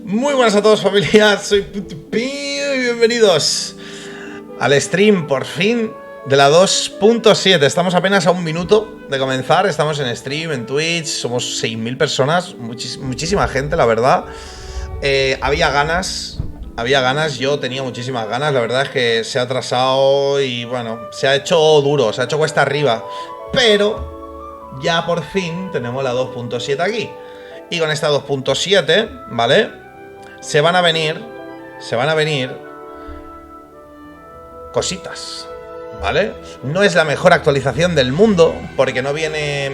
Muy buenas a todos, familia, soy Putupi y bienvenidos al stream, por fin, de la 2.7. Estamos apenas a un minuto de comenzar, estamos en stream, en Twitch, somos 6.000 personas, muchísima gente, la verdad. Había ganas, yo tenía muchísimas ganas, la verdad es que se ha atrasado y bueno, se ha hecho duro, se ha hecho cuesta arriba, pero ya por fin tenemos la 2.7 aquí. Y con esta 2.7, ¿vale? Se van a venir cositas, ¿vale? No es la mejor actualización del mundo, porque no viene,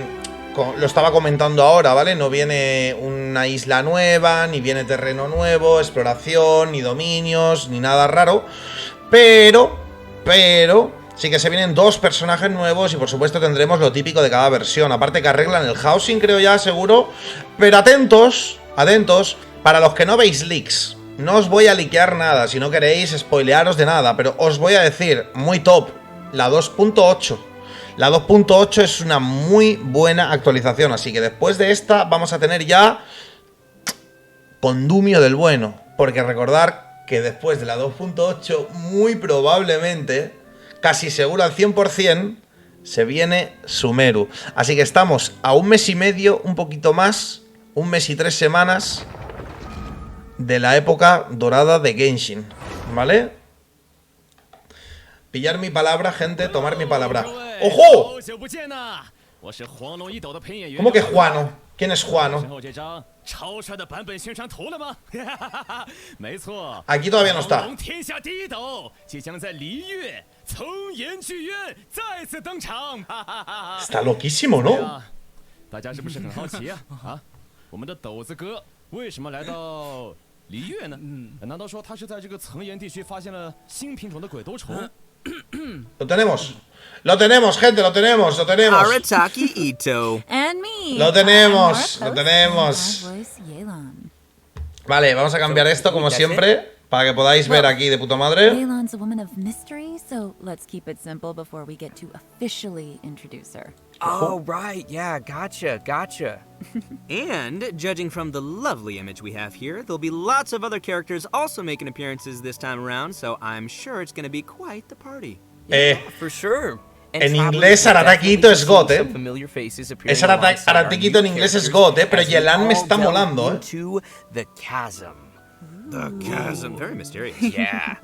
lo estaba comentando ahora, ¿vale? No viene una isla nueva, ni viene terreno nuevo, exploración, ni dominios, ni nada raro. Pero sí que se vienen dos personajes nuevos y por supuesto tendremos lo típico de cada versión. Aparte que arreglan el housing, creo ya, seguro. Pero atentos, para los que no veis leaks. No os voy a liquear nada, si no queréis spoilearos de nada. Pero os voy a decir, muy top, la 2.8. La 2.8 es una muy buena actualización. Así que después de esta vamos a tener ya condumio del bueno. Porque recordar que después de la 2.8 muy probablemente, casi seguro al 100%, se viene Sumeru. Así que estamos a un mes y medio, un poquito más, un mes y 3 semanas de la época dorada de Genshin, ¿vale? Pillar mi palabra, gente, tomar mi palabra. ¡Ojo! ¿Cómo que Juano? ¿Quién es Juano? Aquí todavía no está. Está loquísimo, ¿no? Lo tenemos, gente, lo tenemos. Arataki Ito. Lo tenemos. Vale, vamos a cambiar esto como siempre, para que podáis ver aquí de puta madre. Yelan's a woman of mystery, so let's keep it simple before we get to officially introduce her. Oh, right, yeah, gotcha. And, judging from the lovely image we have here, there'll be lots of other characters also making appearances this time around, so I'm sure it's gonna be quite the party. For sure. En inglés Arataki Ito es God, Es Arataki Ito en inglés es God, pero Yelan me está molando, The chasm, very mysterious. Yeah.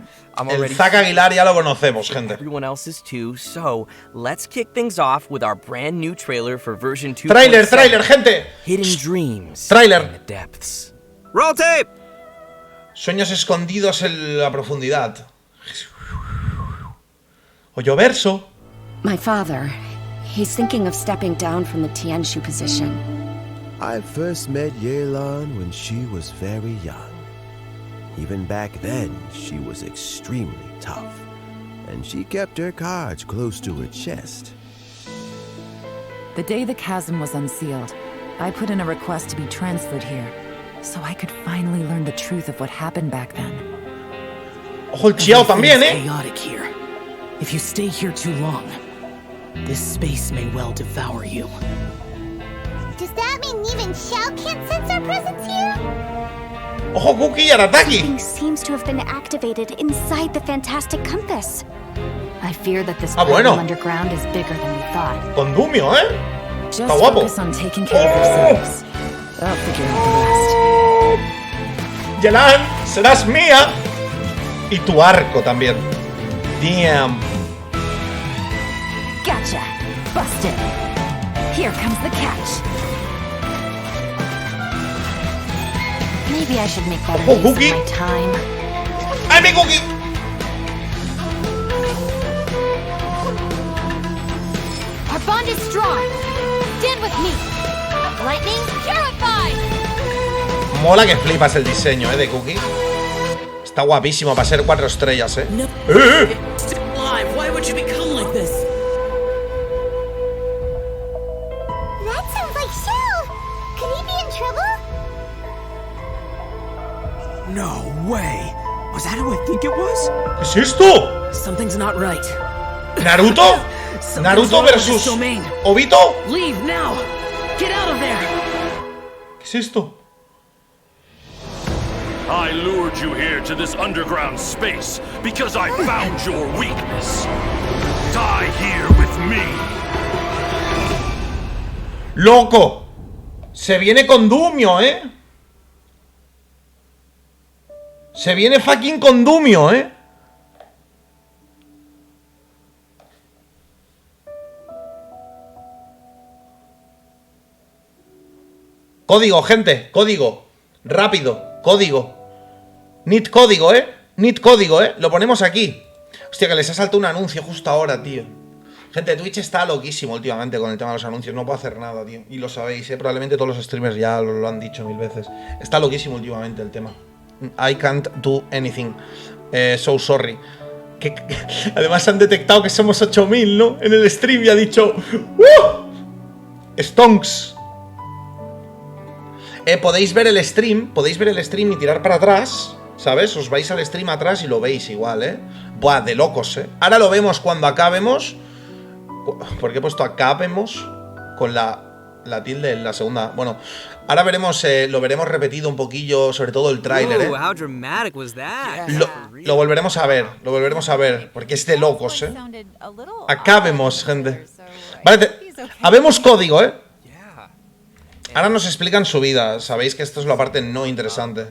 El Zack Aguilar ya lo conocemos, gente. Everyone else is too, so let's kick things off with our brand new trailer for version 2. Trailer, gente. Hidden dreams. Trailer. In the depths. Roll tape. Sueños escondidos en la profundidad. Oyoverso. My father, he's thinking of stepping down from the Tianshu position. I first met Yelan when she was very young. Even back then, she was extremely tough, and she kept her cards close to her chest. The day the chasm was unsealed, I put in a request to be transferred here, so I could finally learn the truth of what happened back then. Ojo el Chiao también, chaotic here. If you stay here too long, this space may well devour you. Does that mean even Xiao can't sense our presence here? Ojo Cookie y Arataki. Something seems to have been activated inside the Fantastic Compass. I fear that this portal underground is bigger than we thought. Condumio, Just Está guapo. focus on taking care of yourselves. I'll figure out the rest. Yelan, serás mía. Y tu arco también. Damn. Gotcha. Busted. Here comes the catch. Maybe I should make better Oh, use Cookie. of my time. ¡Ay, mi Cookie! Our bond is strong. Stand with me. Lightning purified. Mola que flipas el diseño, de Cookie. Está guapísimo para ser 4 estrellas, No. Still alive. Why would you become like this? That sounds like Xiao. Could he be in trouble? No way. Was that who I think it was? ¿Qué es esto? Something's not right. ¿Naruto? Something's ¿Naruto wrong with versus this domain. Obito? Leave now. Get out of there. ¿Qué es esto? I lured you here to this underground space because I found your weakness. Die here with me. ¡Loco! Se viene Condumio, ¿eh? Se viene fucking Condumio, ¿eh? Código, gente, código. Rápido, código. Need código, ¿eh? Need código, ¿eh? Lo ponemos aquí. Hostia, que les ha saltado un anuncio justo ahora, tío. Gente, Twitch está loquísimo últimamente con el tema de los anuncios. No puedo hacer nada, tío. Y lo sabéis, ¿eh? Probablemente todos los streamers ya lo han dicho 1000 veces. Está loquísimo últimamente el tema. I can't do anything. So sorry. Además han detectado que somos 8000, ¿no? En el stream y ha dicho... Stonks. Podéis ver el stream y tirar para atrás, ¿sabes? Os vais al stream atrás y lo veis igual, ¿eh? Buah, de locos, ¿eh? Ahora lo vemos cuando acabemos. ¿Por qué he puesto acabemos? Con la tilde en la segunda. Bueno, ahora veremos, lo veremos repetido un poquillo, sobre todo el tráiler, ¿eh? Lo volveremos a ver, porque es de locos, ¿eh? Acabemos, gente. Vale, habemos código, ¿eh? Ahora nos explican su vida. Sabéis que esto es la parte no interesante.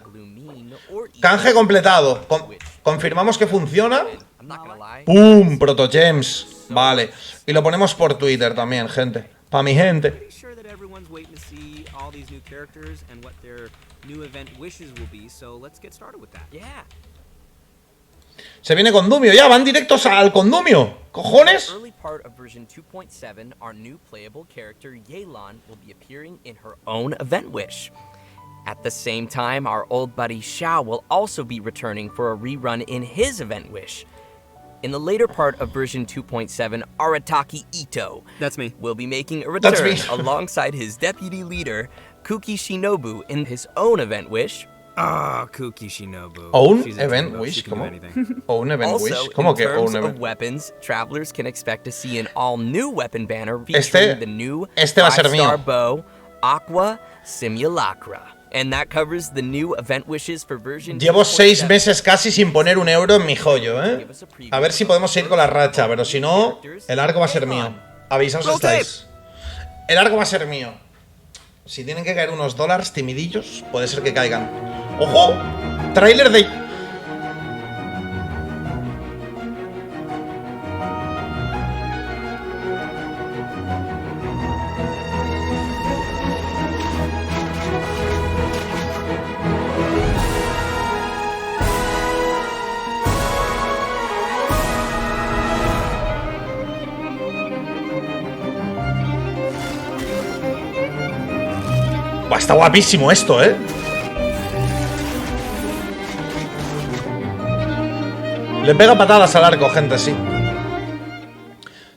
Canje completado. Confirmamos que funciona. ¡Pum! Protogems. Vale. Y lo ponemos por Twitter también, gente. Para mi gente. Se viene Condumio, ya, van directos al Condumio. ¿Cojones? Early part of version 2.7, our new playable character Yelan will be appearing in her own event wish. At the same time, our old buddy Xiao will also be returning for a rerun in his event wish. In the later part of version 2.7, Arataki Ito, that's me, will be making a return alongside his deputy leader Kuki Shinobu in his own event wish. Ah, Kuki Shinobu. Own event wish, ¿cómo? Own event wish, ¿cómo que own event? Of weapons, travelers can expect to see an all-new weapon banner featuring the new va a ser mío. 5-star bow, Aqua Simulacra. And that covers the new event wishes for version. Llevo 6 meses casi sin poner un euro en mi joyo, ¿eh? A ver si podemos seguir con la racha, pero si no, el arco va a ser mío. Avisaos estáis. El arco va a ser mío. Si tienen que caer unos dólares timidillos, puede ser que caigan. ¡Ojo! Tráiler de... Buah, está guapísimo esto, ¿eh? Le pega patadas al arco, gente, sí.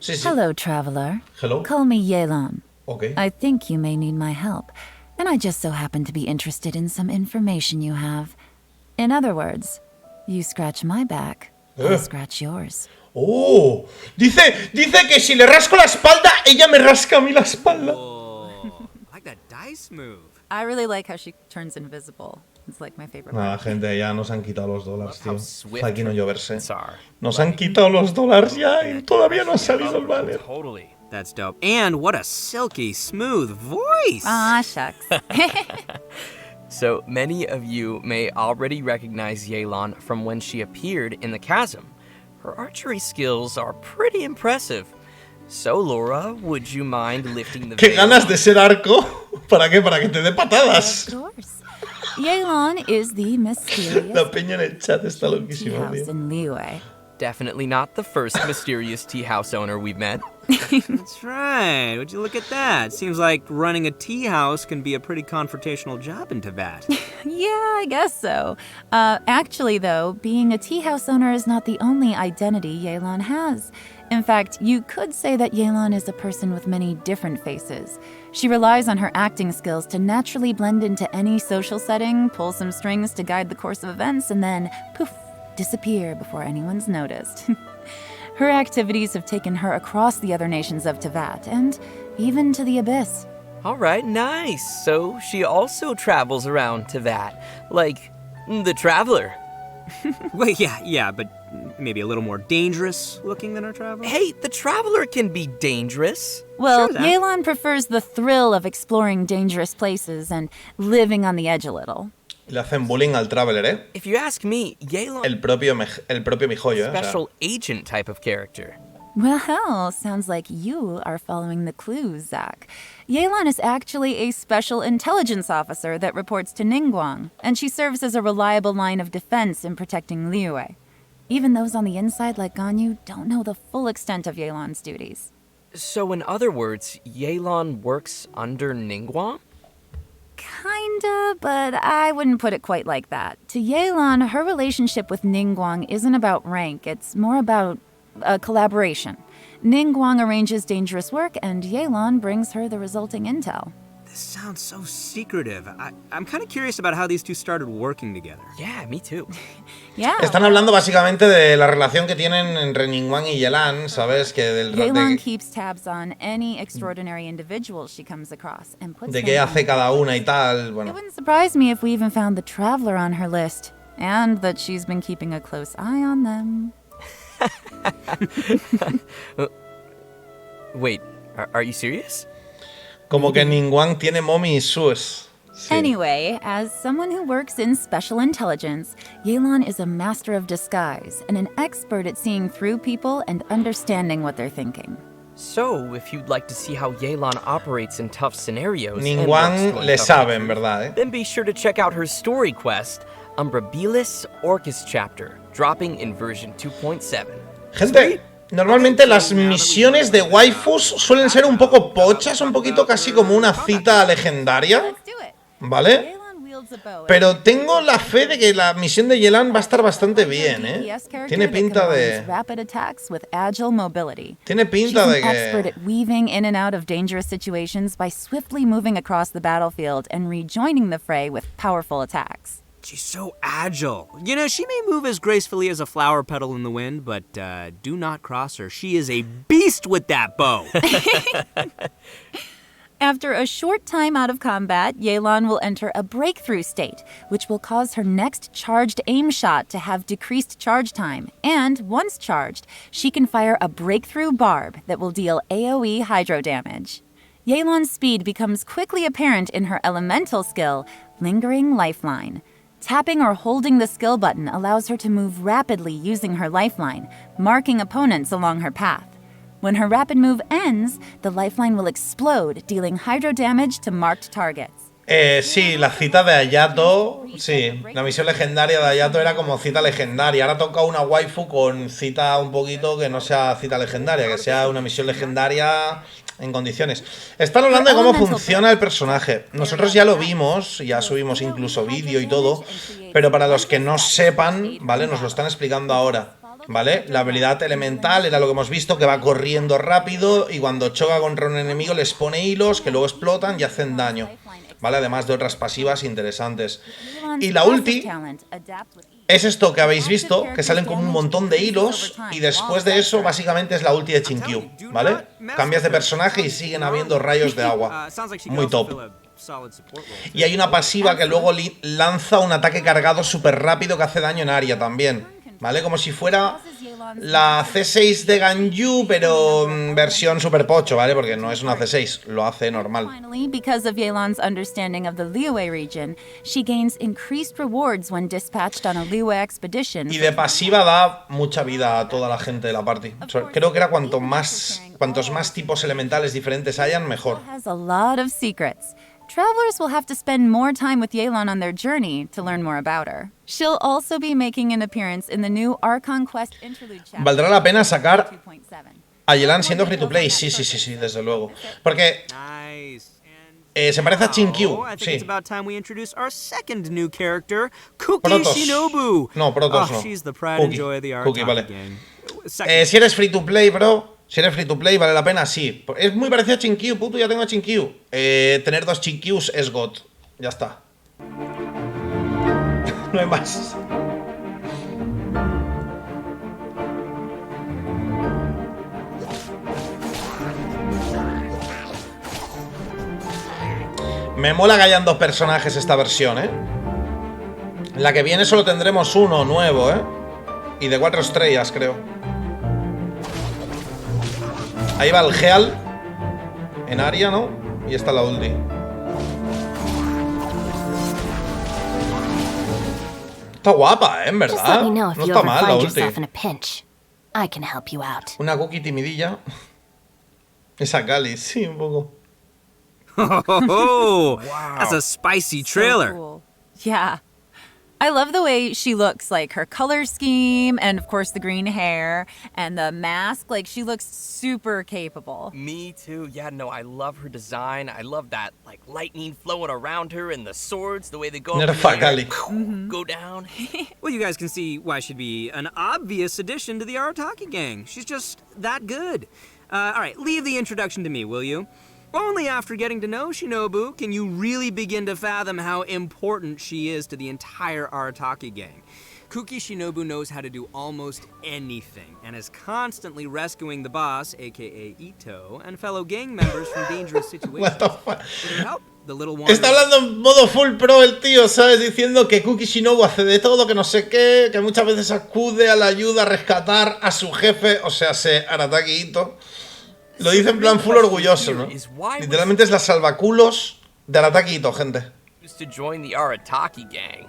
Sí, sí. Hello, traveler. Hello. Call me Yelan. Okay. I think you may need my help, and I just so happen to be interested in some information you have. In other words, you scratch my back, I'll scratch yours. Oh, dice que si le rasco la espalda, ella me rasca a mí la espalda. Oh, like that dice move. I really like how she turns invisible. It's like my favorite Nada, part. gente, ya nos han quitado los dólares, tío. Swift Aquí no lloverse. Tsar. Nos han quitado los dólares ya y todavía no ha salido el banner. Totally. That's dope. And what a silky smooth voice. Ah, shucks. So many of you may already recognize Yelan from when she appeared in the chasm. Her archery skills are pretty impressive. So, Laura, would you mind lifting the ¡Qué veil? ganas de ser arco! ¿Para qué? Para que te dé patadas. Of course. Yelan is the mysterious La peña en el chat está tea loquísima, house tío. in Liyue. Definitely not the first mysterious tea house owner we've met. That's right. Would you look at that? Seems like running a tea house can be a pretty confrontational job in Teyvat. Yeah, I guess so. Actually, though, being a tea house owner is not the only identity Yelan has. In fact, you could say that Yelan is a person with many different faces. She relies on her acting skills to naturally blend into any social setting, pull some strings to guide the course of events, and then, poof, disappear before anyone's noticed. Her activities have taken her across the other nations of Teyvat, and even to the Abyss. All right, nice. So she also travels around Teyvat. Like, The Traveler. Well, yeah, but maybe a little more dangerous looking than our Traveler? Hey, the Traveler can be dangerous. Well, Sure, then. Yelan prefers the thrill of exploring dangerous places and living on the edge a little. Le hacen bullying al Traveler, ¿eh? If you ask me, Yelan El propio Mijoyo, ¿eh? O sea, special agent type of character. Well, sounds like you are following the clues, Zach. Yelan is actually a special intelligence officer that reports to Ningguang, and she serves as a reliable line of defense in protecting Liyue. Even those on the inside like Ganyu don't know the full extent of Yelan's duties. So in other words, Yelan works under Ningguang? Kinda, but I wouldn't put it quite like that. To Yelan, her relationship with Ningguang isn't about rank, it's more about a collaboration. Ningguang arranges dangerous work, and Yelan brings her the resulting intel. This sounds so secretive. I'm kind of curious about how these two started working together. Yeah, me too. Yeah. Están hablando básicamente de la relación que tienen entre Ningguang y Yelan, ¿sabes? Que Yelan keeps tabs on any extraordinary individuals she comes across and puts de qué them hace on. cada una y tal. It Bueno, wouldn't surprise me if we even found the Traveler on her list, and that she's been keeping a close eye on them. Wait, are you serious? como que Ningguang tiene mommy issues. Sí. Anyway, as someone who works in special intelligence, Yelan is a master of disguise and an expert at seeing through people and understanding what they're thinking. So, if you'd like to see how Yelan operates in tough scenarios, and works Ningguang to le uncover sabe, en truth, verdad, ¿eh? then be sure to check out her story quest, Umbrabilis Orcus Chapter, dropping in version 2.7. Gente, normalmente las misiones de waifus suelen ser un poco pochas, un poquito casi como una cita legendaria, Let's do it. ¿vale? Yelan wields a bow. Pero tengo la fe de que la misión de Yelan va a estar bastante bien, ¿eh? DPS character Tiene that pinta combines de... rapid attacks with agile mobility. Tiene She's pinta an de expert que... at weaving in and out of dangerous situations by swiftly moving across the battlefield and rejoining the fray with powerful attacks. She's so agile. You know, she may move as gracefully as a flower petal in the wind, but do not cross her. She is a beast with that bow. After a short time out of combat, Yelan will enter a breakthrough state, which will cause her next charged aim shot to have decreased charge time. And once charged, she can fire a breakthrough barb that will deal AoE hydro damage. Yelan's speed becomes quickly apparent in her elemental skill, Lingering Lifeline. Tapping or holding the skill button allows her to move rapidly using her lifeline, marking opponents along her path. When her rapid move ends, the lifeline will explode, dealing hydro damage to marked targets. Sí, la cita de Ayato, sí, la misión legendaria de Ayato era como cita legendaria. Ahora toca una waifu con cita un poquito que no sea cita legendaria, que sea una misión legendaria en condiciones. Están hablando de cómo funciona el personaje. Nosotros ya lo vimos, ya subimos incluso vídeo y todo, pero para los que no sepan, ¿vale? Nos lo están explicando ahora. ¿Vale? La habilidad elemental era lo que hemos visto, que va corriendo rápido y cuando choca contra un enemigo les pone hilos que luego explotan y hacen daño, ¿vale? Además de otras pasivas interesantes. Y la ulti es esto que habéis visto, que salen como un montón de hilos y después de eso básicamente es la ulti de Chinkyu, ¿vale? Cambias de personaje y siguen habiendo rayos de agua. Muy top. Y hay una pasiva que luego lanza un ataque cargado súper rápido que hace daño en área también. ¿Vale? Como si fuera la C6 de Ganyu, pero versión super pocho, ¿vale? Porque no es una C6, lo hace normal. Finally, because of Yelan's understanding of the Liyue region, she gains increased rewards when dispatched on a Liyue expedition. Y de pasiva da mucha vida a toda la gente de la party. Creo que era cuantos más tipos elementales diferentes hayan, mejor. Has a lot of secrets. Travelers will have to spend more time with Yelan on their journey to learn more about her. She'll also be making an appearance in the new Archon Quest interlude chapter. ¿Valdrá la pena sacar 2.7. a Yelan siendo free to play? Sí, desde luego. Porque se parece a Chinkyu, I think sí. it's about time we introduce our second new character, Cookie Protoss. Shinobu. No, Protoss no. She's the pride and Cookie. joy of the Cookie, Arcana vale. gang. Second. Si eres free to play, bro, si eres free to play, ¿vale la pena? Sí. Es muy parecido a Chinkyu, puto, ya tengo a Chinkyu. Tener dos Chinkyus es God. Ya está. No hay más. Me mola que hayan dos personajes esta versión, ¿eh? En la que viene solo tendremos uno nuevo, ¿eh? Y de 4 estrellas, creo. Ahí va el Geal. En área, ¿no? Y está la ulti. Está guapa, ¿eh? En verdad. No está mal la ulti. Una cookie timidilla. Esa Cali, sí, un poco. Oh, wow. That's a spicy trailer. So cool. Yeah. I love the way she looks, like her color scheme and of course the green hair and the mask. Like she looks super capable. Me too. Yeah, no, I love her design. I love that like lightning flowing around her and the swords, the way they go up in the air, go down. Well, you guys can see why she'd be an obvious addition to the Arataki gang. She's just that good. All right, leave the introduction to me, will you? Only after getting to know Shinobu can you really begin to fathom how important she is to the entire Arataki gang. Kuki Shinobu knows how to do almost anything and is constantly rescuing the boss, aka Ito, and fellow gang members from dangerous situations. What the fuck? With her help, the little one. Está hablando en modo full pro el tío, ¿sabes? Diciendo que Kuki Shinobu hace de todo, que no sé qué, que muchas veces acude a la ayuda a rescatar a su jefe, o sea, Arataki Ito. Lo dice en plan full orgulloso, ¿no? Literalmente es la salvaculos de Arataki Ito, gente. To join the Arataki gang.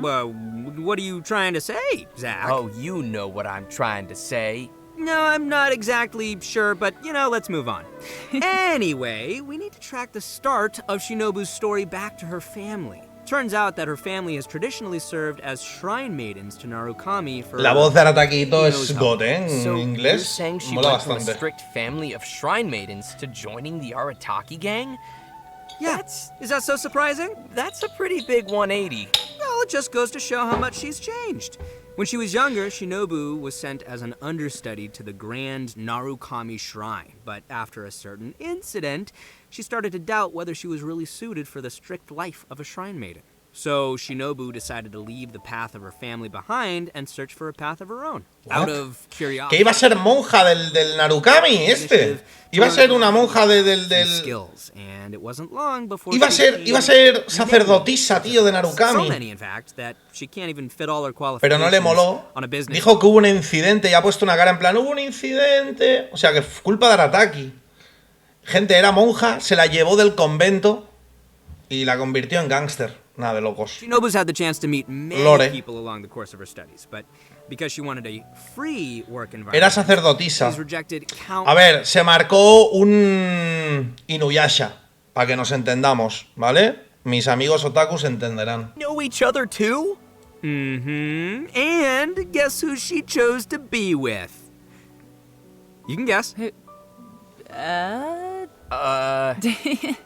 Well, what are you trying to say, Zach? Oh, you know what I'm trying to say. No, I'm not exactly sure, but, you know, let's move on. Anyway, we need to track the start of Shinobu's story back to her family. Turns out that her family has traditionally served as shrine maidens to Narukami for... La voz de Arataki Ito es God, ¿eh? En inglés. You're saying she went from a strict family of shrine maidens to joining the Arataki gang? Yeah. Is that so surprising? That's a pretty big 180. Well, it just goes to show how much she's changed. When she was younger, Shinobu was sent as an understudy to the Grand Narukami Shrine, but after a certain incident, she started to doubt whether she was really suited for the strict life of a shrine maiden. So Shinobu decided to leave the path of her family behind and search for a path of her own. What? Out of curiosity. Que iba a ser monja del Narukami, este. Iba a ser una monja del... Skills, and it wasn't long before iba a ser sacerdotisa, tío, de Narukami. So many, in fact, that she can't even fit all her qualifications. Pero no le moló. On a business. Dijo que hubo un incidente y ha puesto una cara en plan, hubo un incidente. O sea, que fue culpa de Arataki. Gente, era monja, se la llevó del convento y la convirtió en gángster. Nada de locos. Shinobu's had the chance to meet many people along the course of her studies, but because she wanted a free work environment, era sacerdotisa. she's rejected A ver, se marcó un Inuyasha, para que nos entendamos, ¿vale? Mis amigos otakus entenderán. Know each other too? Mm-hmm. And guess who she chose to be with? You can guess.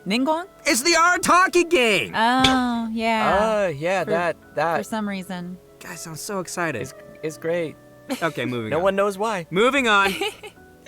Ningguang? It's the Arataki gang! Oh, yeah. Yeah, that. For some reason. Guys sound so excited. It's great. Okay, moving on. No one knows why. Moving on.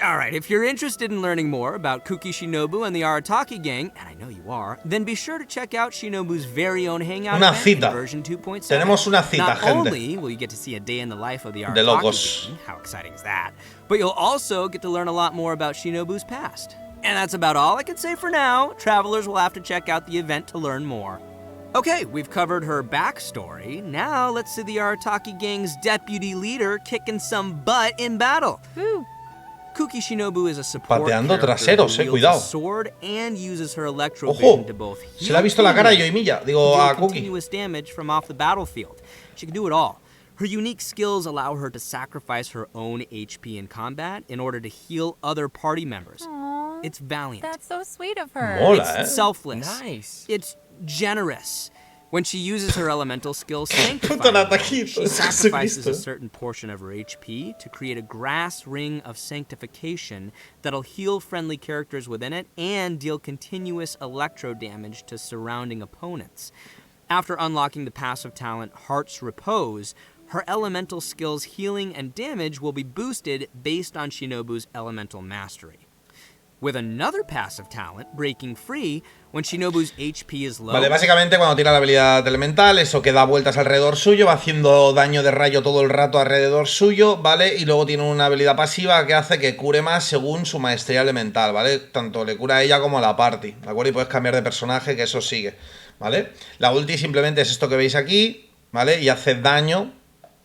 Alright, if you're interested in learning more about Kuki Shinobu and the Arataki gang, and I know you are, then be sure to check out Shinobu's very own hangout una event cita. in version 2.7. Tenemos una cita, Not gente. only will you get to see a day in the life of the De Arataki locos. gang, how exciting is that, but you'll also get to learn a lot more about Shinobu's past. And that's about all I can say for now. Travelers will have to check out the event to learn more. Okay, we've covered her backstory. Now let's see the Arataki gang's deputy leader kicking some butt in battle. Woo. Kuki Shinobu is a support Pateando character traseros, who wields cuidado. a sword and uses her electro Ojo, vision to both se le ha visto la cara a Yoimiya, digo deal a Kuki. continuous damage from off the battlefield. She can do it all. Her unique skills allow her to sacrifice her own HP in combat in order to heal other party members. Aww, It's valiant. that's so sweet of her. Mola, It's selfless. Nice. It's generous. When she uses her elemental skill, Puto Arataki, she sacrifices a certain portion of her HP to create a grass ring of sanctification that'll heal friendly characters within it and deal continuous electro damage to surrounding opponents. After unlocking the passive talent Heart's Repose, her elemental skills healing and damage will be boosted based on Shinobu's elemental mastery. With another passive talent, Breaking Free, when Shinobu's HP is low... Vale, básicamente cuando tira la habilidad elemental, eso que da vueltas alrededor suyo, va haciendo daño de rayo todo el rato alrededor suyo, ¿vale? Y luego tiene una habilidad pasiva que hace que cure más según su maestría elemental, ¿vale? Tanto le cura a ella como a la party, ¿de acuerdo? Y puedes cambiar de personaje, que eso sigue, ¿vale? La ulti simplemente es esto que veis aquí, ¿vale? Y hace daño,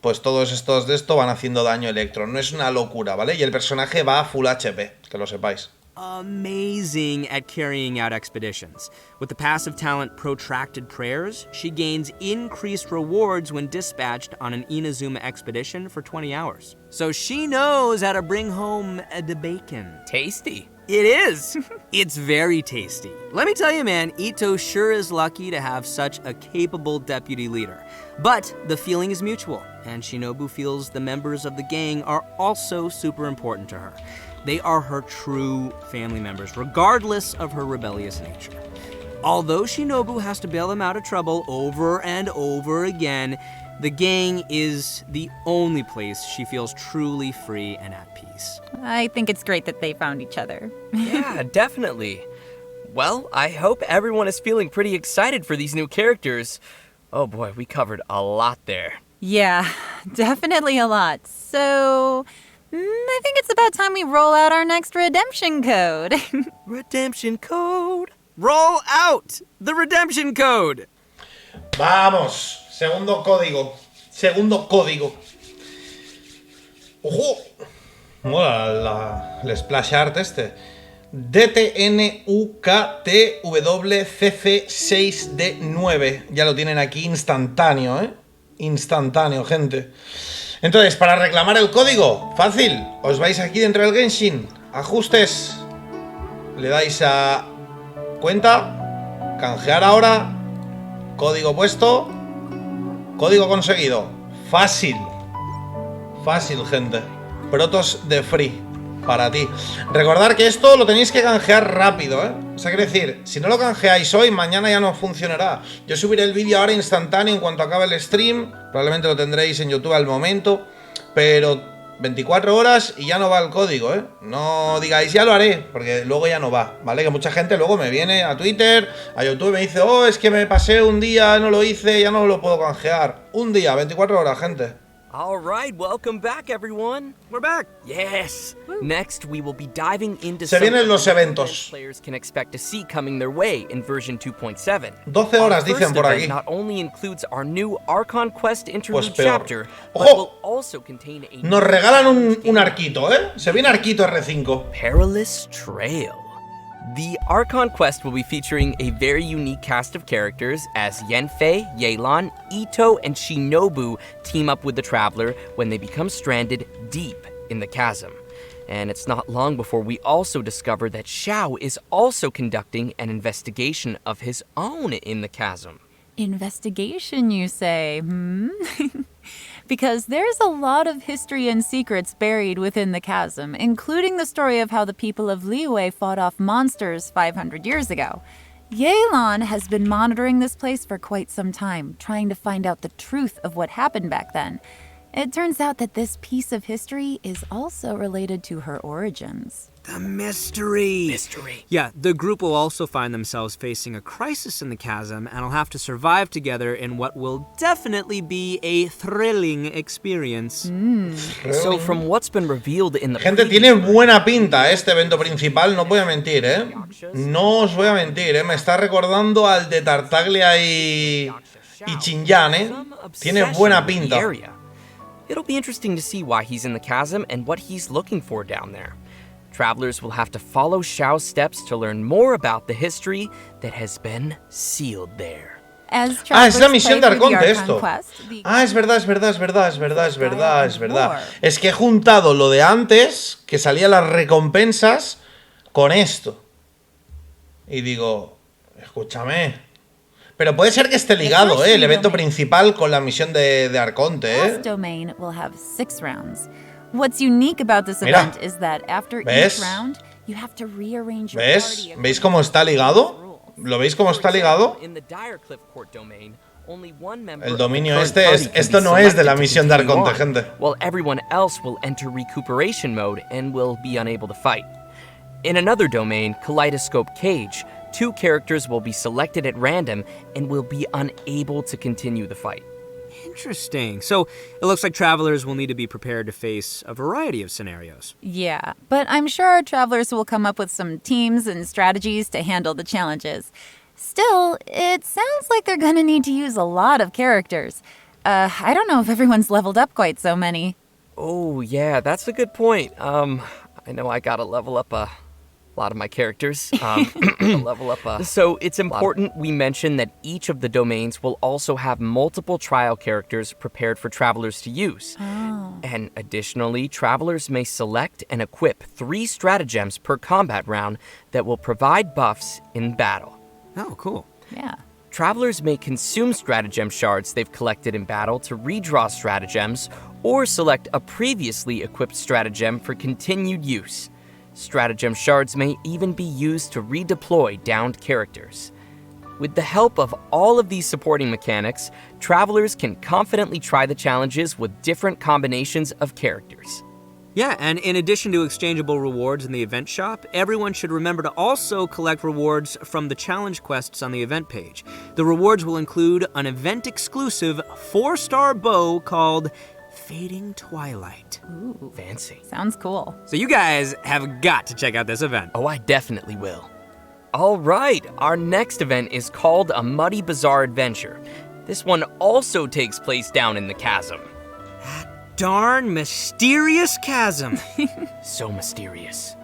pues todos estos de esto van haciendo daño electro. No es una locura, ¿vale? Y el personaje va a full HP, que lo sepáis. Amazing at carrying out expeditions. With the passive talent Protracted Prayers, she gains increased rewards when dispatched on an Inazuma expedition for 20 hours. So she knows how to bring home the bacon. Tasty. It is. It's very tasty. Let me tell you, man, Ito sure is lucky to have such a capable deputy leader. But the feeling is mutual, and Shinobu feels the members of the gang are also super important to her. They are her true family members, regardless of her rebellious nature. Although Shinobu has to bail them out of trouble over and over again, the gang is the only place she feels truly free and at peace. I think it's great that they found each other. Yeah, definitely. Well, I hope everyone is feeling pretty excited for these new characters. Oh boy, we covered a lot there. Yeah, definitely a lot. So, I think it's about time we roll out our next redemption code. Redemption code. Roll out the redemption code. Vamos, segundo código. Segundo código. ¡Ojo! Mola el splash art este. DTNUKTWCC6D9. Ya lo tienen aquí instantáneo, ¿eh? Instantáneo, gente. Entonces, para reclamar el código, fácil. Os vais aquí dentro del Genshin. Ajustes. Le dais a cuenta. Canjear ahora. Código puesto. Código conseguido. Fácil. Fácil, gente. Protos de free. Para ti. Recordad que esto lo tenéis que canjear rápido, ¿eh? O sea, quiere decir, si no lo canjeáis hoy, mañana ya no funcionará. Yo subiré el vídeo ahora instantáneo en cuanto acabe el stream. Probablemente lo tendréis en YouTube al momento. Pero 24 horas y ya no va el código, ¿eh? No digáis, ya lo haré, porque luego ya no va, ¿vale? Que mucha gente luego me viene a Twitter, a YouTube, y me dice, oh, es que me pasé un día, no lo hice, ya no lo puedo canjear. Un día, 24 horas, gente. All right, welcome back, everyone. We're back. Yes. Next, we will be diving into Se vienen los eventos. Players can expect to see coming their way in version 2.7. 12 horas dicen por aquí. Not only includes our new Archon Quest interlude Pues peor. chapter, but ¡Ojo! will also contain a Nos regalan un arquito, ¿eh? Se viene arquito R5. Perilous Trail. The Archon Quest will be featuring a very unique cast of characters as Yanfei, Yelan, Ito, and Shinobu team up with the Traveler when they become stranded deep in the chasm. And it's not long before we also discover that Xiao is also conducting an investigation of his own in the chasm. Investigation, you say, Because there's a lot of history and secrets buried within the chasm, including the story of how the people of Liyue fought off monsters 500 years ago. Yelan has been monitoring this place for quite some time, trying to find out the truth of what happened back then. It turns out that this piece of history is also related to her origins. The mystery. Mystery. Yeah, the group will also find themselves facing a crisis in the chasm and will have to survive together in what will definitely be a thrilling experience. So from what's been revealed in the Gente, tiene buena pinta este evento principal, no voy a mentir, ¿eh? No os voy a mentir, ¿eh? Me está recordando al de Tartaglia y Xinjiang, ¿eh? Tiene buena pinta. It'll be interesting to see why he's in the chasm and what he's looking for down there. Travelers will have to follow Xiao's steps to learn more about the history that has been sealed there. Es la misión de Arconte esto. Es verdad. Es que he juntado lo de antes, que salían las recompensas, con esto. Y digo, escúchame. Pero puede ser que esté ligado, el evento principal con la misión de Arconte, Last domain will have 6 rounds. What's unique about this event is that after each round, you have to rearrange your party. ¿Veis cómo está ligado? ¿Lo veis cómo está ligado? El dominio esto no es de la misión de Arconte, gente. While everyone else will enter recuperation mode and will be unable to fight. In another domain, Kaleidoscope Cage, 2 characters will be selected at random and will be unable to continue the fight. Interesting. So it looks like travelers will need to be prepared to face a variety of scenarios. Yeah, but I'm sure our travelers will come up with some teams and strategies to handle the challenges. Still, it sounds like they're gonna need to use a lot of characters. I don't know if everyone's leveled up quite so many. Oh, yeah, that's a good point. I know I gotta level up a lot of my characters. So it's important we mention that each of the domains will also have multiple trial characters prepared for travelers to use. Oh. And additionally, travelers may select and equip 3 stratagems per combat round that will provide buffs in battle. Oh, cool. Yeah. Travelers may consume stratagem shards they've collected in battle to redraw stratagems, or select a previously equipped stratagem for continued use. Stratagem shards may even be used to redeploy downed characters. With the help of all of these supporting mechanics, travelers can confidently try the challenges with different combinations of characters. Yeah, and in addition to exchangeable rewards in the event shop, everyone should remember to also collect rewards from the challenge quests on the event page. The rewards will include an event-exclusive 4-star bow called Fading Twilight. Ooh. Fancy. Sounds cool. So you guys have got to check out this event. Oh, I definitely will. All right, our next event is called A Muddy Bazaar Adventure. This one also takes place down in the chasm. Darn mysterious chasm. So mysterious.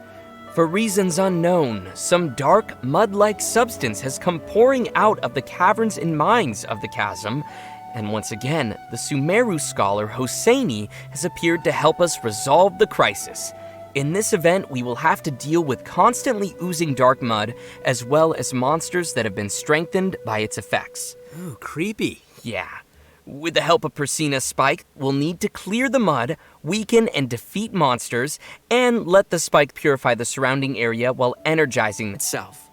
For reasons unknown, some dark, mud-like substance has come pouring out of the caverns and mines of the chasm, and once again, the Sumeru scholar Hosseini has appeared to help us resolve the crisis. In this event, we will have to deal with constantly oozing dark mud, as well as monsters that have been strengthened by its effects. Ooh, creepy. Yeah. With the help of Persina Spike, we'll need to clear the mud, weaken and defeat monsters, and let the spike purify the surrounding area while energizing itself.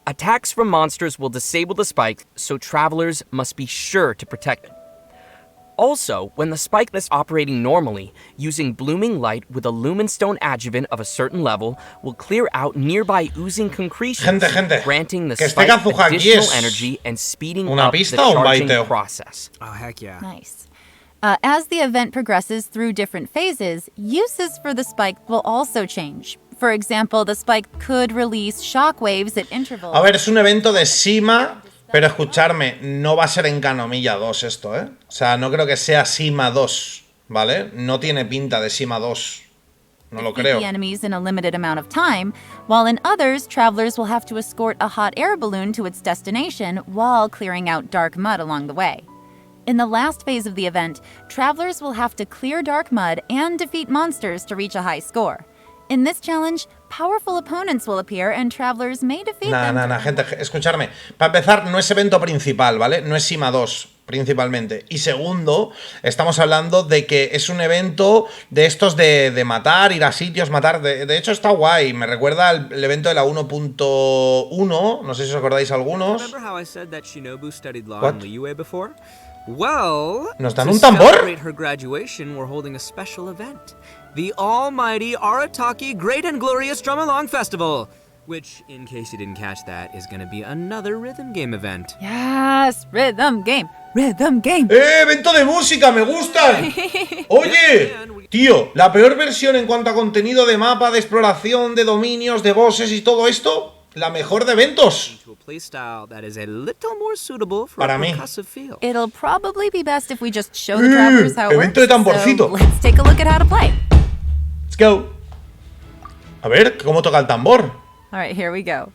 Attacks from monsters will disable the spike, so travelers must be sure to protect it. Also, when the spike is operating normally, using blooming light with a lumenstone adjuvant of a certain level will clear out nearby oozing concretions, granting the spike additional energy and speeding up the charging process. Oh, heck yeah. Nice. As the event progresses through different phases, uses for the spike will also change. For example, the spike could release shockwaves at intervals. A ver, es un evento de Sima, pero escucharme, no va a ser en Kanomiya 2 esto, ¿eh? O sea, no creo que sea Sima 2, ¿vale? No tiene pinta de Sima 2. No lo creo. The enemies in a limited amount of time, while in others, travelers will have to escort a hot air balloon to its destination while clearing out dark mud along the way. In the last phase of the event, travelers will have to clear dark mud and defeat monsters to reach a high score. In this challenge, powerful opponents will appear and travelers may defeat them. Gente, escucharme. Para empezar, no es evento principal, ¿vale? No es Sima 2, principalmente. Y segundo, estamos hablando de que es un evento de estos de matar, ir a sitios, matar. De hecho, está guay. Me recuerda el evento de la 1.1. No sé si os acordáis algunos. Remember how I said that Shinobu studied law in Liyue before? Well, ¿nos dan un tambor? To celebrate her graduation, we're holding a special event. The almighty Arataki Great and Glorious Drum Along Festival, which, in case you didn't catch that, is going to be another rhythm game event. Yes, rhythm game, rhythm game. Evento de música, me gustan. Oye, tío, la peor versión en cuanto a contenido de mapa, de exploración, de dominios, de bosses y todo esto, la mejor de eventos. Para mí. It'll probably be best if we just show the travelers how it evento de tamborcito. So let's take a look at how to play. Let's go. A ver, ¿cómo toca el tambor? All right, here we go.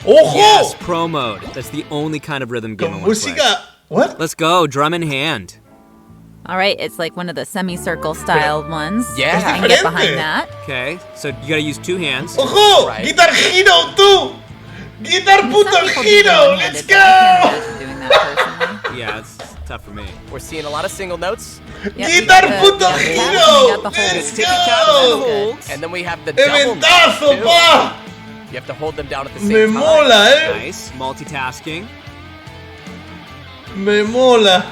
¡Ojo! Yes, pro mode. That's the only kind of rhythm game I want to play. Música. What? Let's go, drum in hand. All right, it's like one of the semicircle style ones. Yeah, I can get behind that. Okay, so you gotta use 2 hands. ¡Ojo! Right. Guitar Hero, tú! Guitar puto Hero! Let's go! Yeah, it's tough for me. We're seeing a lot of single notes. Yep, Guitar puto Hero! Let's go! And then we have the double ¡Eventazo, pa! You have to hold them down at the same Me time. mola, Nice, multitasking. Me mola.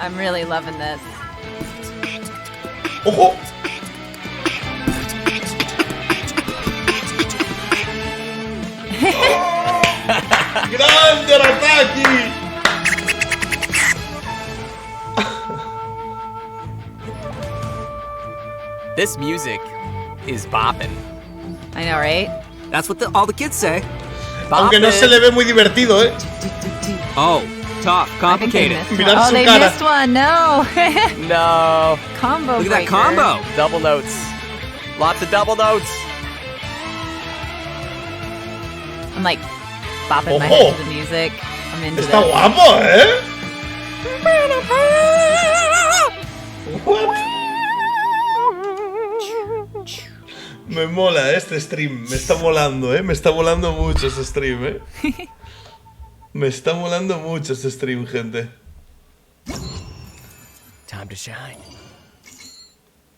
I'm really loving this. ¡Ojo! ¡Grande Arataki! This music is bopping. I know, right? That's what all the kids say. Aunque no se le ve muy divertido, ¿eh? Oh, tough, complicated. Mirad su they cara. missed one. No. No. Combo Look at that breaker. combo. Double notes. Lots of double notes. I'm like bopping my Ojo. head to the music. I'm into Está this. guapo, ¿eh? What? Me mola este stream, me está molando, me está molando mucho este stream, Me está molando mucho este stream, gente. Time to shine.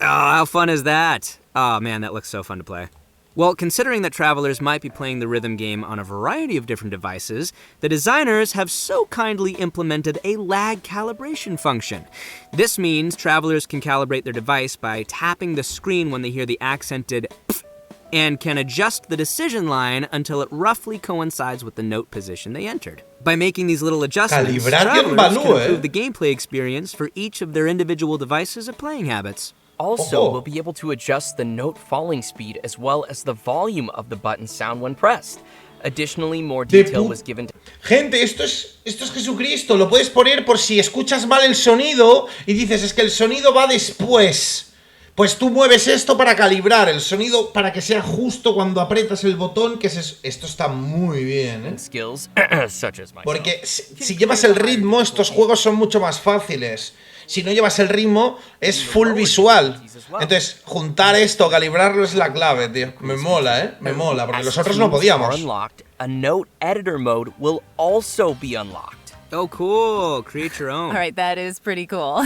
Oh, how fun is that? Oh man, that looks so fun to play. Well, considering that travelers might be playing the rhythm game on a variety of different devices, the designers have so kindly implemented a lag calibration function. This means travelers can calibrate their device by tapping the screen when they hear the accented pf, and can adjust the decision line until it roughly coincides with the note position they entered. By making these little adjustments, Calibración travelers can Baloo, improve the gameplay experience for each of their individual devices and playing habits. Also, Ojo. we'll be able to adjust the note falling speed as well as the volume of the button sound when pressed. Additionally, more detail was given to... Gente, esto es Jesucristo. Lo puedes poner por si escuchas mal el sonido y dices, es que el sonido va después. Pues tú mueves esto para calibrar el sonido para que sea justo cuando aprietas el botón, que es esto está muy bien, skills such as myself. Porque si llevas el ritmo, estos juegos son mucho más fáciles. Si no llevas el ritmo, es full visual. Entonces, juntar esto, calibrarlo es la clave, tío. Me mola, Me mola, porque los otros no podíamos. A note editor mode will also be unlocked. Oh, cool. Create your own. All right, that is pretty cool.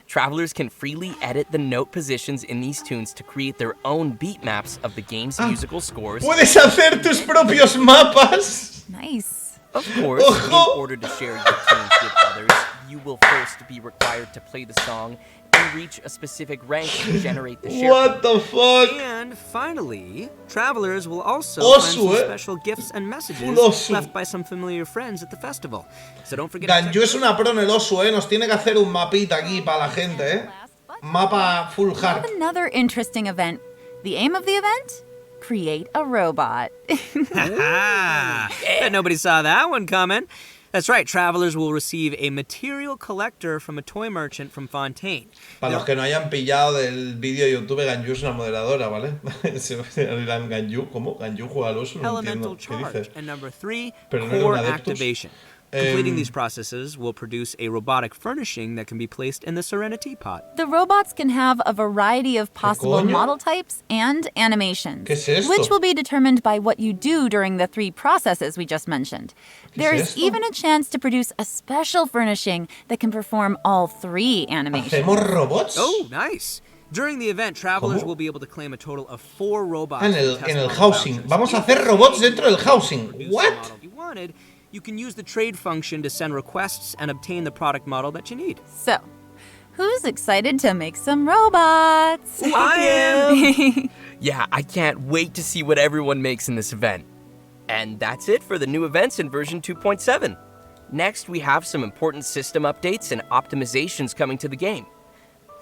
Travelers can freely edit the note positions in these tunes to create their own beat maps of the game's musical scores. Puedes hacer tus propios mapas. Nice. Of course, in order to share your tunes with others, you will first be required to play the song and reach a specific rank to generate the share. What the fuck? And finally, travelers will also Osu, find some special gifts and messages Full osu. left by some familiar friends at the festival. So don't forget Ganyu es una pro en el oso, Nos tiene que hacer un mapita aquí para la gente, Mapa full hard. Another interesting event. The aim of the event? Create a robot. Bet nobody saw that one coming. That's right, travelers will receive a material collector from a toy merchant from Fontaine. Para los que no hayan pillado del vídeo de YouTube, Ganyu es una moderadora, ¿vale? Ganyu, ¿cómo? Ganyu juega al oso, no entiendo. Elemental ¿Qué charge. dice? And number 3, Pero no era core un Adeptus. activation. Completing these processes will produce a robotic furnishing that can be placed in the Serenity Pot. The robots can have a variety of possible coño? model types and animations, ¿Qué es esto? which will be determined by what you do during the 3 processes we just mentioned. There's esto? even a chance to produce a special furnishing that can perform all 3 animations. ¿Hacemos robots? Oh, nice. During the event, travelers ¿Cómo? will be able to claim a total of 4 robots. En to test el model housing. vouchers. Vamos a If hacer robots dentro del housing. produce the What? model you wanted, you can use the trade function to send requests and obtain the product model that you need. So, who's excited to make some robots? I am! Yeah, I can't wait to see what everyone makes in this event. And that's it for the new events in version 2.7. Next, we have some important system updates and optimizations coming to the game.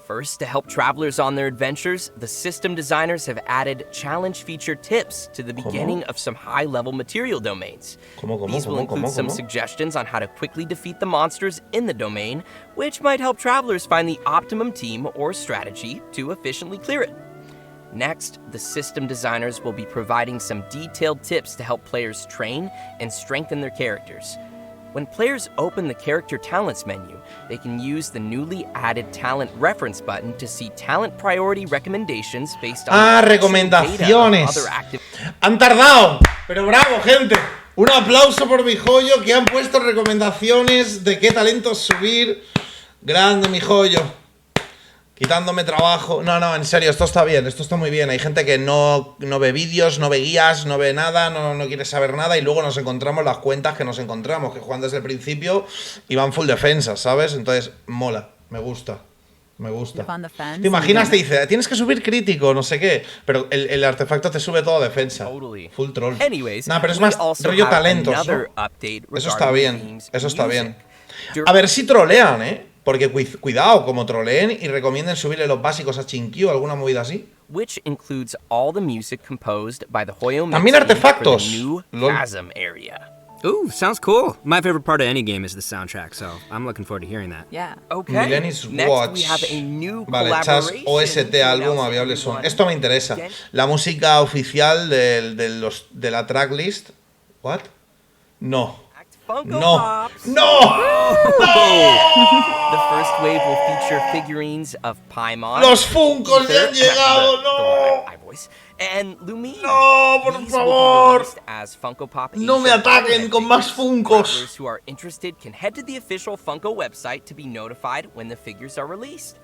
First, to help travelers on their adventures, the system designers have added challenge feature tips to the beginning of some high-level material domains. These will include some suggestions on how to quickly defeat the monsters in the domain, which might help travelers find the optimum team or strategy to efficiently clear it. Next, the system designers will be providing some detailed tips to help players train and strengthen their characters. When players open the Character Talents menu, they can use the newly added Talent Reference button to see talent priority recommendations based on recomendaciones. Han tardado, pero bravo, gente. Un aplauso por mi joyo, que han puesto recomendaciones de qué talentos subir. Grande, mi joyo. Quitándome trabajo. No, en serio, esto está bien, esto está muy bien. Hay gente que no ve vídeos, no ve guías, no ve nada, no quiere saber nada y luego nos encontramos las cuentas que nos encontramos, que juegan desde el principio y van full defensa, ¿sabes? Entonces, mola, me gusta. ¿Te imaginas? Te dice, tienes que subir crítico, no sé qué, pero el artefacto te sube todo defensa. Full troll. Pero es más rollo talentos, ¿no? Eso está bien, A ver si trolean, Porque cuidado, como troleen y recomienden subirle los básicos a Chinkyu o alguna movida así. Which includes all the music composed by the Hoyo También artefactos. new Chasm area. Ooh, sounds cool. My favorite part of any game is the soundtrack, so I'm looking forward to hearing that. Yeah. Okay. Milenis Next Watch. we have a new Vale, Chas collaboration OST to álbum announce Aviable Son. everyone. Esto me interesa. La música oficial de la tracklist. ¿What? No. Funko No. Pops. ¡No! The first wave will feature figurines of Paimon. ¡Los Funkos ya han llegado! ¡No! And Lumine. ¡No, por These will be favor! released as Funko Pop No me Asia ataquen con más Funkos. Travelers who are interested can head to the official Funko website to be notified when the figures are released.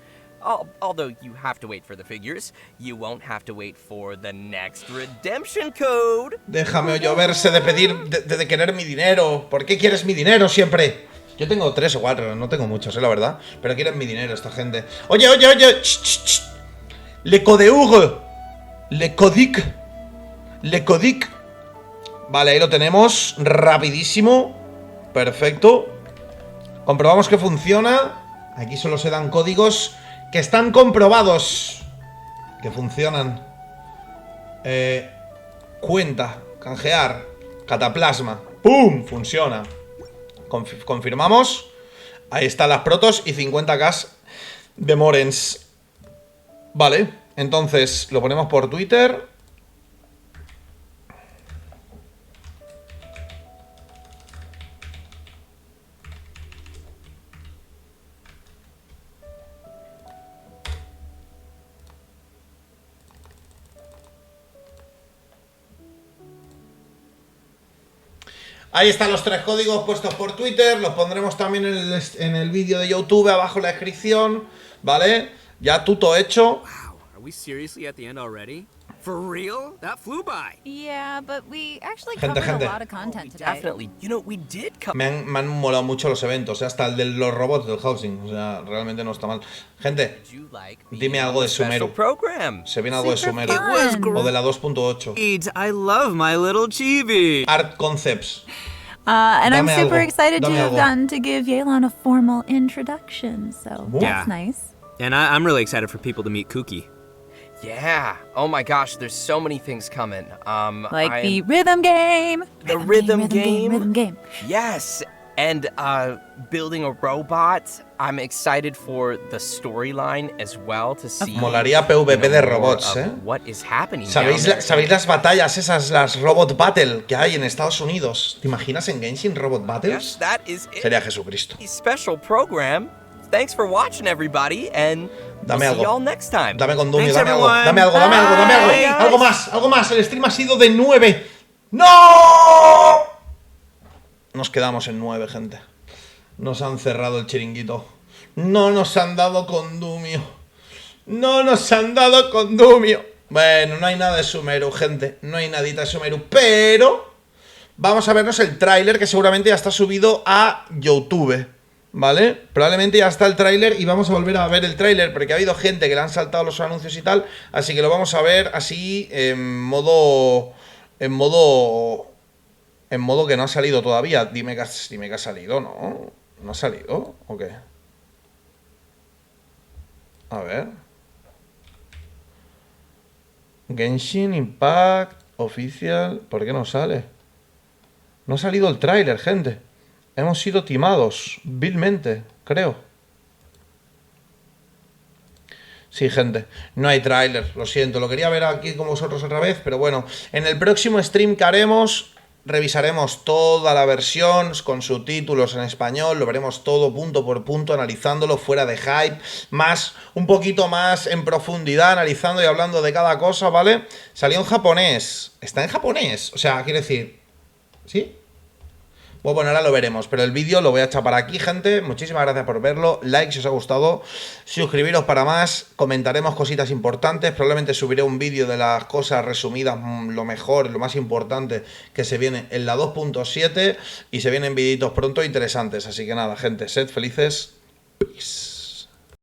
Although you have to wait for the figures, you won't have to wait for the next redemption code. Déjame lloverse de pedir, de querer mi dinero. ¿Por qué quieres mi dinero siempre? Yo tengo 3 o 4, no tengo muchos, la verdad. Pero quieren mi dinero esta gente. Oye, oye, oye. Ch, ch, ch. Le Codeur. Le Codic. Le Codic. Vale, ahí lo tenemos. Rapidísimo. Perfecto. Comprobamos que funciona. Aquí solo se dan códigos que están comprobados que funcionan. Cuenta, canjear, cataplasma. ¡Pum! Funciona. Confirmamos. Ahí están las protos y 50k de Morens. Vale, entonces lo ponemos por Twitter. Ahí están los 3 códigos puestos por Twitter. Los pondremos también en el vídeo de YouTube abajo en la descripción. ¿Vale? Ya todo hecho. Wow, are we seriously at the end already? For real? That flew by. Yeah, but we actually Gente, covered gente. a lot of content today. Definitely. You know, we did cover. Me han molado mucho los eventos, hasta el de los robots del housing. O sea, realmente no está mal. Gente, dime algo de Sumeru. Se viene algo de Sumeru. O de la 2.8. I love my little chibi. Art Concepts. And I'm Dame super algo, excited to dame have algo. gotten to give Yelan a formal introduction, so Yeah. that's nice. And I'm really excited for people to meet Kuki. Yeah. Oh my gosh, there's so many things coming. Like the rhythm game. The rhythm game. Rhythm game. Yes. And building a robot. I'm excited for the storyline as well to see. Molaría PvP de robots, ¿eh? What is happening? ¿Sabéis las batallas esas, las Robot Battle que hay en Estados Unidos? ¿Te imaginas en Genshin Robot Battles? That is it. Sería Jesucristo. Special program. Thanks for watching, everybody, and Dame we'll algo. see y'all next time. Dame con Dumi, Thanks, dame algo, everyone. dame algo, dame algo, dame algo. Bye. Algo más, algo más. El stream ha sido de 9. ¡No! Nos quedamos en 9, gente. Nos han cerrado el chiringuito. No nos han dado condumio. No nos han dado condumio. Bueno, no hay nada de Sumeru, gente. No hay nadita de Sumeru. Pero vamos a vernos el tráiler que seguramente ya está subido a YouTube. ¿Vale? Probablemente ya está el tráiler y vamos a volver a ver el tráiler porque ha habido gente que le han saltado los anuncios y tal. Así que lo vamos a ver así en modo que no ha salido todavía. Dime que ha salido, ¿no? ¿No ha salido? ¿O qué? A ver. Genshin Impact Oficial. ¿Por qué no sale? No ha salido el tráiler, gente. Hemos sido timados, vilmente, creo. Sí, gente, no hay tráiler, lo siento. Lo quería ver aquí con vosotros otra vez, pero bueno. En el próximo stream que haremos, revisaremos toda la versión con subtítulos en español. Lo veremos todo punto por punto, analizándolo fuera de hype. Un poquito más en profundidad, analizando y hablando de cada cosa, ¿vale? Salió en japonés. Está en japonés, o sea, quiere decir... ¿Sí? Bueno, ahora lo veremos, pero el vídeo lo voy a chapar aquí, gente. Muchísimas gracias por verlo, like si os ha gustado, suscribiros para más, comentaremos cositas importantes, probablemente subiré un vídeo de las cosas resumidas, lo mejor, lo más importante que se viene en la 2.7 y se vienen videitos pronto interesantes, así que nada, gente, sed felices, peace.